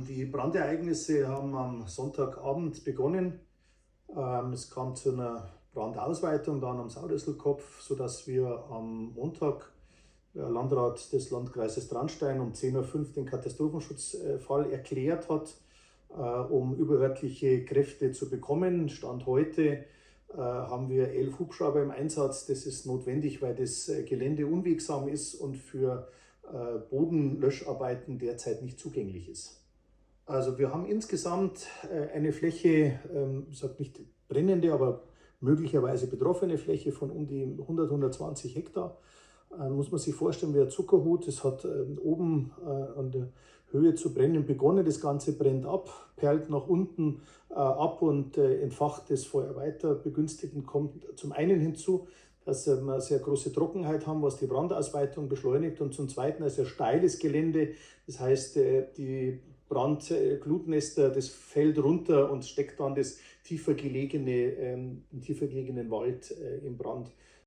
Die Brandereignisse haben am Sonntagabend begonnen. Es kam zu einer Brandausweitung dann am Saudesselkopf, sodass wir am Montag, der Landrat des Landkreises Traunstein um 10:05 Uhr den Katastrophenschutzfall erklärt hat, um überörtliche Kräfte zu bekommen. Stand heute haben wir 11 Hubschrauber im Einsatz. Das ist notwendig, weil das Gelände unwegsam ist und für Bodenlöscharbeiten derzeit nicht zugänglich ist. Also wir haben insgesamt eine Fläche, ich sage nicht brennende, aber möglicherweise betroffene Fläche von um die 100, 120 Hektar. Muss man sich vorstellen wie ein Zuckerhut. Es hat oben an der Höhe zu brennen begonnen. Das Ganze brennt ab, perlt nach unten ab und entfacht das Feuer weiter. Begünstigend kommt zum einen hinzu, dass wir eine sehr große Trockenheit haben, was die Brandausweitung beschleunigt, und zum zweiten ein sehr steiles Gelände. Das heißt, die Brandglutnester, das fällt runter und steckt dann den tiefer gelegenen Wald in Brand.